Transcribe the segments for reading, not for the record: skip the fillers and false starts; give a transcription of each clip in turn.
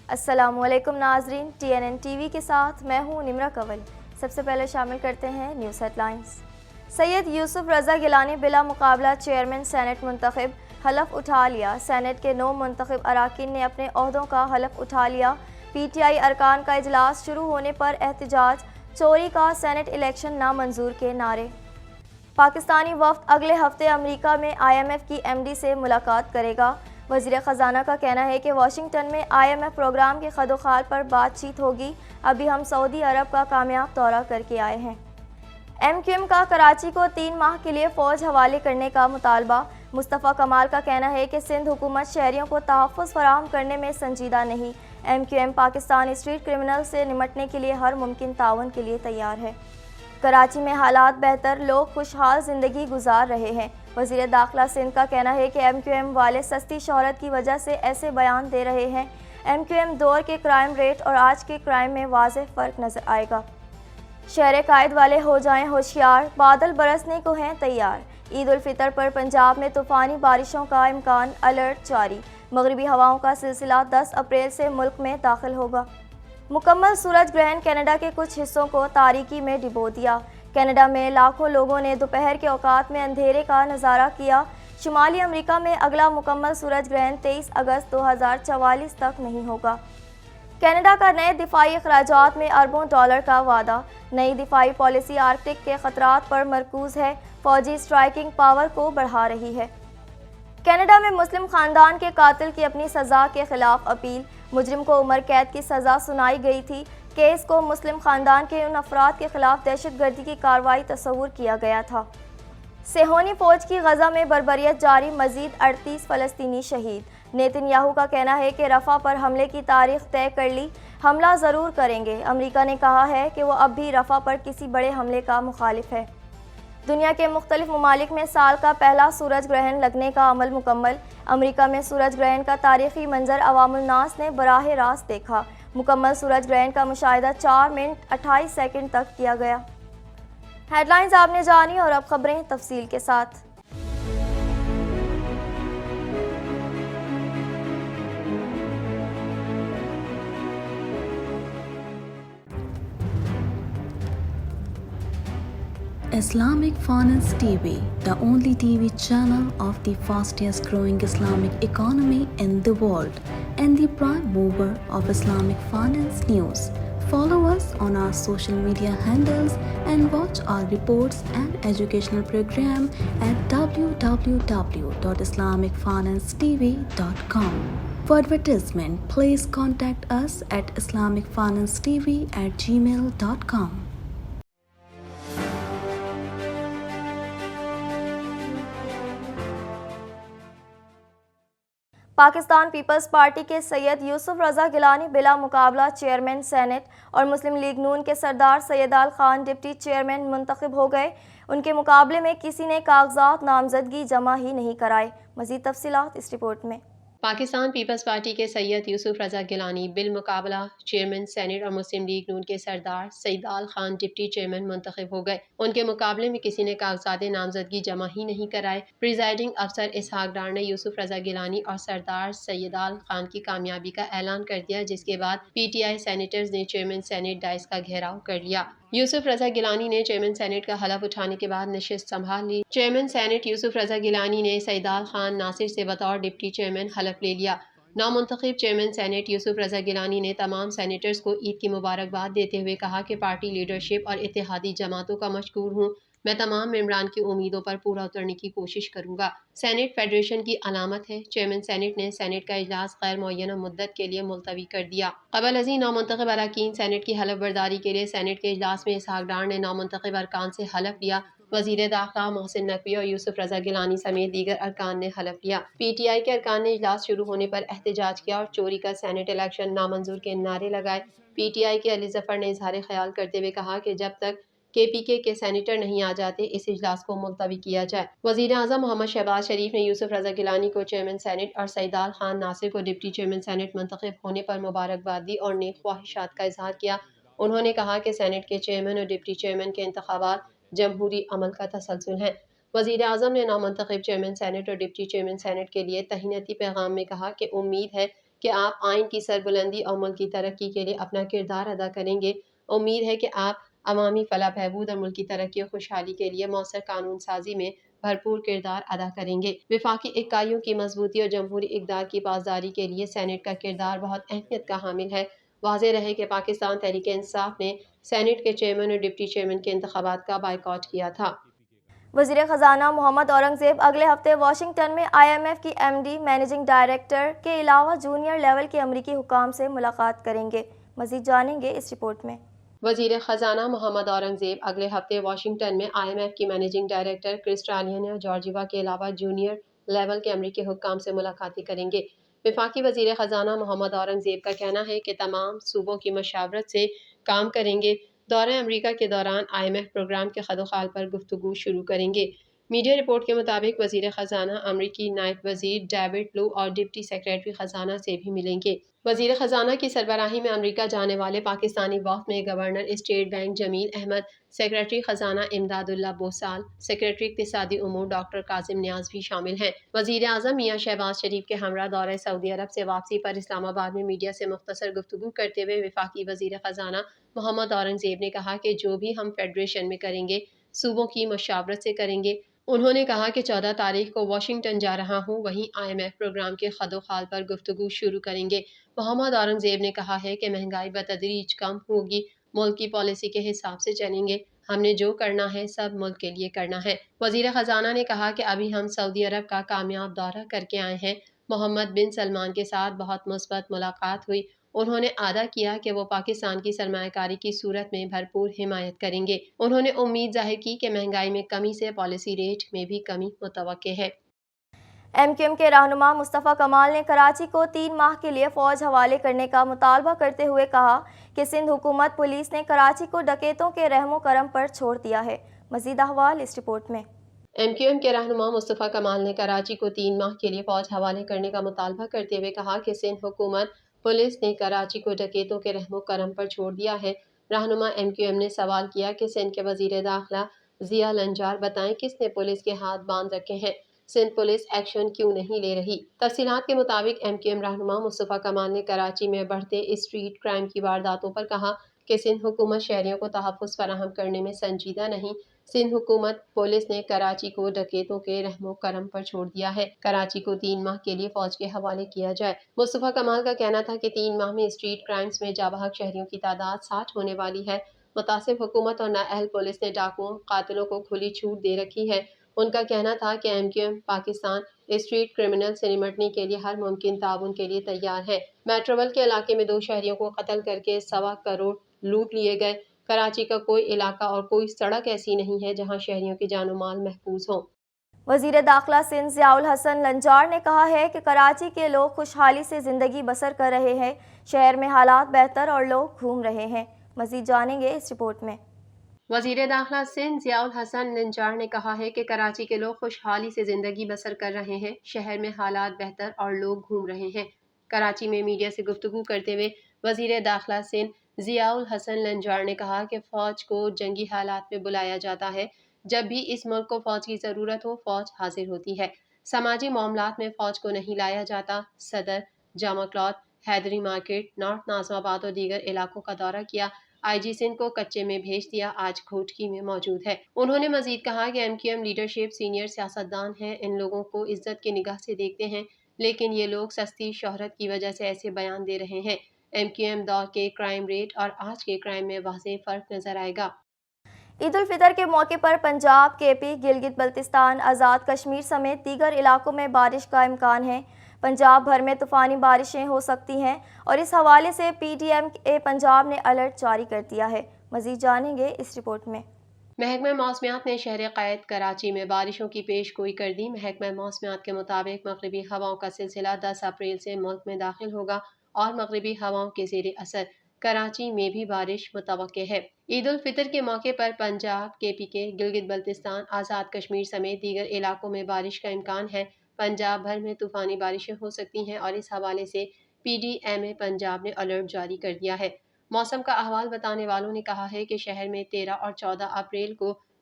السلام علیکم ناظرین، TNN ٹی وی کے ساتھ میں ہوں نمرہ کنول۔ سب سے پہلے شامل کرتے ہیں نیوز ہیڈ لائنز۔ سید یوسف رضا گیلانی بلا مقابلہ چیئرمین سینٹ منتخب، حلف اٹھا لیا۔ سینٹ کے 9 منتخب اراکین نے اپنے عہدوں کا حلف اٹھا لیا۔ PTI ارکان کا اجلاس شروع ہونے پر احتجاج، چوری کا سینٹ الیکشن نامنظور کے نعرے۔ پاکستانی وفد اگلے ہفتے امریکہ میں IMF کی MD سے ملاقات کرے گا۔ وزیر خزانہ کا کہنا ہے کہ واشنگٹن میں IMF پروگرام کے خدوخال پر بات چیت ہوگی۔ ابھی ہم سعودی عرب کا کامیاب دورہ کر کے آئے ہیں۔ MQM کا کراچی کو 3 ماہ کے لیے فوج حوالے کرنے کا مطالبہ۔ مصطفیٰ کمال کا کہنا ہے کہ سندھ حکومت شہریوں کو تحفظ فراہم کرنے میں سنجیدہ نہیں۔ MQM پاکستان اسٹریٹ کرمنل سے نمٹنے کے لیے ہر ممکن تعاون کے لیے تیار ہے۔ کراچی میں حالات بہتر، لوگ خوشحال زندگی گزار رہے ہیں۔ وزیر داخلہ سندھ کا کہنا ہے کہ MQM والے سستی شہرت کی وجہ سے ایسے بیان دے رہے ہیں۔ MQM دور کے کرائم ریٹ اور آج کے کرائم میں واضح فرق نظر آئے گا۔ شہر قائد والے ہو جائیں ہوشیار، بادل برسنے کو ہیں تیار۔ عید الفطر پر پنجاب میں طوفانی بارشوں کا امکان، الرٹ جاری۔ مغربی ہواؤں کا سلسلہ 10 اپریل سے ملک میں داخل ہوگا۔ مکمل سورج گرہن کینیڈا کے کچھ حصوں کو تاریکی میں ڈبو دیا۔ کینیڈا میں لاکھوں لوگوں نے دوپہر کے اوقات میں اندھیرے کا نظارہ کیا۔ شمالی امریکہ میں اگلا مکمل سورج گرہن 23 اگست 2044 تک نہیں ہوگا۔ کینیڈا کا نئے دفاعی اخراجات میں اربوں ڈالر کا وعدہ۔ نئی دفاعی پالیسی آرکٹک کے خطرات پر مرکوز ہے، فوجی اسٹرائکنگ پاور کو بڑھا رہی ہے۔ کینیڈا میں مسلم خاندان کے قاتل کی اپنی سزا کے خلاف اپیل۔ مجرم کو عمر قید کی سزا سنائی گئی تھی۔ کیس کو مسلم خاندان کے ان افراد کے خلاف دہشت گردی کی کارروائی تصور کیا گیا تھا۔ صہیونی فوج کی غزہ میں بربریت جاری، مزید 38 فلسطینی شہید۔ نیتن یاہو کا کہنا ہے کہ رفح پر حملے کی تاریخ طے کر لی، حملہ ضرور کریں گے۔ امریکہ نے کہا ہے کہ وہ اب بھی رفح پر کسی بڑے حملے کا مخالف ہے۔ دنیا کے مختلف ممالک میں سال کا پہلا سورج گرہن لگنے کا عمل مکمل۔ امریکا میں سورج گرہن کا تاریخی منظر عوام الناس نے براہ راست دیکھا۔ مکمل سورج گرہن کا مشاہدہ 4 منٹ 28 سیکنڈ تک کیا گیا۔ ہیڈ لائنز آپ نے جانی اور اب خبریں تفصیل کے ساتھ۔ Islamic Finance TV, the only TV channel of the fastest growing Islamic economy in the world and the prime mover of Islamic finance news. Follow us on our social media handles and watch our reports and educational program at www.islamicfinancetv.com. For advertisement, please contact us at islamicfinancetv@gmail.com. Pakistan Peoples Party کے سید یوسف رضا گیلانی بلا مقابلہ chairman senate اور مسلم league نون کے سردار Saidal Khan deputy chairman منتخب ہو گئے۔ ان کے مقابلے میں کسی نے کاغذات نامزدگی جمع ہی نہیں کرائے۔ مزید تفصیلات اس رپورٹ میں۔ پاکستان پیپلز پارٹی کے سید یوسف رضا گیلانی بالمقابلہ چیئرمین سینٹ اور مسلم لیگ نون کے سردار سیدال خان ڈپٹی چیئرمین منتخب ہو گئے۔ ان کے مقابلے میں کسی نے کاغذات نامزدگی جمع ہی نہیں کرائے۔ پریزائڈنگ افسر اسحاق ڈار نے یوسف رضا گیلانی اور سردار سیدال خان کی کامیابی کا اعلان کر دیا، جس کے بعد PTI سینیٹرز نے چیئرمین سینٹ ڈائس کا گھیراؤ کر لیا۔ یوسف رضا گیلانی نے چیئرمین سینٹ کا حلف اٹھانے کے بعد نشست سنبھال لی۔ چیئرمین سینٹ یوسف رضا گیلانی نے سیدال خان ناصر سے بطور ڈپٹی چیئرمین حلف لے لیا۔ نامنتخب چیئرمین سینٹ یوسف رضا گیلانی نے تمام سینیٹرز کو عید کی مبارکباد دیتے ہوئے کہا کہ پارٹی لیڈرشپ اور اتحادی جماعتوں کا مشکور ہوں۔ میں تمام ممبران کی امیدوں پر پورا اترنے کی کوشش کروں گا۔ سینٹ فیڈریشن کی علامت ہے۔ چیئرمین سینٹ نے سینٹ کا اجلاس غیر معینہ مدت کے لیے ملتوی کر دیا۔ قبل ازیں نامنتخب اراکین سینٹ کی حلف برداری کے لیے سینٹ کے اجلاس میں اسحاق ڈار نے نامنتخب ارکان سے حلف لیا۔ وزیر داخلہ محسن نقوی اور یوسف رضا گیلانی سمیت دیگر ارکان نے حلف لیا۔ PTI کے ارکان نے اجلاس شروع ہونے پر احتجاج کیا اور چوری کا سینٹ الیکشن نامنظور کے نعرے لگائے۔ PTI کے علی ظفر نے اظہار خیال کرتے ہوئے کہا کہ جب تک KPK کے سینیٹر نہیں آ جاتے اس اجلاس کو ملتوی کیا جائے۔ وزیر اعظم محمد شہباز شریف نے یوسف رضا گیلانی کو چیئرمین سینٹ اور سیدال خان ناصر کو ڈپٹی چیئرمین سینٹ منتخب ہونے پر مبارکباد دی اور نیک خواہشات کا اظہار کیا۔ انہوں نے کہا کہ سینٹ کے چیئرمین اور ڈپٹی چیئرمین کے انتخابات جمہوری عمل کا تسلسل ہیں۔ وزیر اعظم نے نامنتخب چیئرمین سینٹ اور ڈپٹی چیئرمین سینٹ کے لیے تہنیتی پیغام میں کہا کہ امید ہے کہ آپ آئین کی سربلندی اور ملک کی ترقی کے لیے اپنا کردار ادا کریں گے۔ امید ہے کہ آپ عوامی فلاح بہبود اور ملک کی ترقی اور خوشحالی کے لیے مؤثر قانون سازی میں بھرپور کردار ادا کریں گے۔ وفاقی اکائیوں کی مضبوطی اور جمہوری اقدار کی پاسداری کے لیے سینیٹ کا کردار بہت اہمیت کا حامل ہے۔ واضح رہے کہ پاکستان تحریک انصاف نے سینیٹ کے چیئرمین اور ڈپٹی چیئرمین کے انتخابات کا بائیکاٹ کیا تھا۔ وزیر خزانہ محمد اورنگزیب اگلے ہفتے واشنگٹن میں IMF کی MD مینیجنگ ڈائریکٹر کے علاوہ جونیئر لیول کے امریکی حکام سے ملاقات کریں گے۔ مزید جانیں گے اس رپورٹ میں۔ وزیر خزانہ محمد اورنگزیب اگلے ہفتے واشنگٹن میں IMF کی مینیجنگ ڈائریکٹر کرسٹالینیا جارجیوا کے علاوہ جونیئر لیول کے امریکی حکام سے ملاقاتیں کریں گے۔ وفاقی وزیر خزانہ محمد اورنگزیب کا کہنا ہے کہ تمام صوبوں کی مشاورت سے کام کریں گے۔ دورہ امریکہ کے دوران IMF پروگرام کے خدوخال پر گفتگو شروع کریں گے۔ میڈیا رپورٹ کے مطابق وزیر خزانہ امریکی نائب وزیر ڈیوڈ لو اور ڈپٹی سیکریٹری خزانہ سے بھی ملیں گے۔ وزیر خزانہ کی سربراہی میں امریکہ جانے والے پاکستانی وفد میں گورنر اسٹیٹ بینک جمیل احمد، سیکریٹری خزانہ امداد اللہ بوسال، سیکریٹری اقتصادی امور ڈاکٹر کاظم نیاز بھی شامل ہیں۔ وزیر اعظم میاں شہباز شریف کے ہمراہ دورہ سعودی عرب سے واپسی پر اسلام آباد میں میڈیا سے مختصر گفتگو کرتے ہوئے وفاقی وزیر خزانہ محمد اورنگزیب نے کہا کہ جو بھی ہم فیڈریشن میں کریں گے صوبوں کی مشاورت سے کریں گے۔ انہوں نے کہا کہ 14 تاریخ کو واشنگٹن جا رہا ہوں، وہیں IMF پروگرام کے خدوخال پر گفتگو شروع کریں گے۔ محمد اورنگزیب نے کہا ہے کہ مہنگائی بتدریج کم ہوگی، ملک کی پالیسی کے حساب سے چلیں گے، ہم نے جو کرنا ہے سب ملک کے لیے کرنا ہے۔ وزیر خزانہ نے کہا کہ ابھی ہم سعودی عرب کا کامیاب دورہ کر کے آئے ہیں، محمد بن سلمان کے ساتھ بہت مثبت ملاقات ہوئی، انہوں نے اعادہ کیا کہ وہ پاکستان کی سرمایہ کاری کی صورت میں بھرپور حمایت کریں گے۔ انہوں نے امید ظاہر کی کہ مہنگائی میں کمی سے پالیسی ریٹ میں بھی کمی متوقع ہے۔ MQM کے رہنما مصطفیٰ کمال نے کراچی کو 3 ماہ کے لیے فوج حوالے کرنے کا مطالبہ کرتے ہوئے کہا کہ سندھ حکومت پولیس نے کراچی کو ڈکیتوں کے رحم و کرم پر چھوڑ دیا ہے۔ مزید احوال اس رپورٹ میں۔ MQM کے رہنما مصطفیٰ کمال نے کراچی کو 3 ماہ کے لیے فوج حوالے کرنے کا مطالبہ کرتے ہوئے کہا کہ سندھ حکومت پولیس نے کراچی کو ڈکیتوں کے رحم و کرم پر چھوڑ دیا ہے۔ رہنما MQM نے سوال کیا کہ سندھ کے وزیر داخلہ ضیاء لنجار بتائیں کس نے پولیس کے ہاتھ باندھ رکھے ہیں، سندھ پولیس ایکشن کیوں نہیں لے رہی؟ تفصیلات کے مطابق MQM رہنما مصطفیٰ کمال نے کراچی میں بڑھتے اسٹریٹ کرائم کی وارداتوں پر کہا کہ سندھ حکومت شہریوں کو تحفظ فراہم کرنے میں سنجیدہ نہیں۔ سندھ حکومت پولیس نے کراچی کو ڈکیتوں کے رحم و کرم پر چھوڑ دیا ہے، کراچی کو 3 ماہ کے لیے فوج کے حوالے کیا جائے۔ مصطفیٰ کمال کا کہنا تھا کہ 3 ماہ میں اسٹریٹ کرائمز میں جاں بحق شہریوں کی تعداد 60 ہونے والی ہے۔ متعصب حکومت اور نااہل پولیس نے ڈاکوؤں قاتلوں کو کھلی چھوٹ دے رکھی ہے۔ ان کا کہنا تھا کہ MQM پاکستان اسٹریٹ کرمنل سے نمٹنے کے لیے ہر ممکن تعاون کے لیے تیار ہے۔ میٹروول کے علاقے میں 2 شہریوں کو قتل کر کے 1.25 کروڑ لوٹ لیے گئے۔ کراچی کا کوئی علاقہ اور کوئی سڑک ایسی نہیں ہے جہاں شہریوں کی جان و مال محفوظ ہوں۔ وزیر داخلہ سندھ ضیاء الحسن لنجار نے کہا ہے کہ کراچی کے لوگ خوشحالی سے زندگی بسر کر رہے ہیں، شہر میں حالات بہتر اور لوگ گھوم رہے ہیں۔ مزید جانیں گے اس رپورٹ میں۔ وزیر داخلہ سندھ ضیاء الحسن لنجار نے کہا ہے کہ کراچی کے لوگ خوشحالی سے زندگی بسر کر رہے ہیں، شہر میں حالات بہتر اور لوگ گھوم رہے ہیں۔ کراچی میں میڈیا سے گفتگو کرتے ہوئے وزیر داخلہ سندھ ضیاء الحسن لنجار نے کہا کہ فوج کو جنگی حالات میں بلایا جاتا ہے، جب بھی اس ملک کو فوج کی ضرورت ہو فوج حاضر ہوتی ہے۔ سماجی معاملات میں فوج کو نہیں لایا جاتا۔ صدر، جامع کلاتھ، حیدری مارکیٹ، نارتھ ناظم آباد اور دیگر علاقوں کا دورہ کیا۔ IG سندھ کو کچے میں بھیج دیا، آج گھوٹکی میں موجود ہے۔ انہوں نے مزید کہا کہ MQM لیڈرشپ سینئر سیاستدان ہیں، ان لوگوں کو عزت کی نگاہ سے دیکھتے ہیں، لیکن یہ لوگ سستی شہرت کی وجہ سے ایسے بیان دے رہے ہیں۔ MQM دور کے کرائم ریٹ اور آج کے کرائم میں واضح فرق نظر آئے گا۔ عید الفطر کے موقع پر پنجاب، KP، گلگت بلتستان، آزاد کشمیر سمیت دیگر علاقوں میں بارش کا امکان ہے۔ پنجاب بھر میں طوفانی بارشیں ہو سکتی ہیں اور اس حوالے سے PTM پنجاب نے الرٹ جاری کر دیا ہے۔ مزید جانیں گے اس رپورٹ میں۔ محکمہ موسمیات نے شہر قائد کراچی میں بارشوں کی پیش گوئی کر دی۔ محکمہ موسمیات کے مطابق مغربی ہواؤں کا سلسلہ 10 اپریل سے ملک میں داخل ہوگا اور مغربی ہواؤں کے زیر اثر کراچی میں بھی بارش متوقع ہے۔ عید الفطر کے موقع پر پنجاب، KP کے گلگت بلتستان، آزاد کشمیر سمیت دیگر علاقوں میں بارش کا امکان ہے۔ پنجاب بھر میں طوفانی بارشیں ہو سکتی ہیں اور اس حوالے سے PDMA پنجاب نے الرٹ جاری کر دیا ہے۔ موسم کا احوال بتانے والوں نے کہا ہے کہ شہر میں 13 اور 14 اپریل کو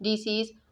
DCs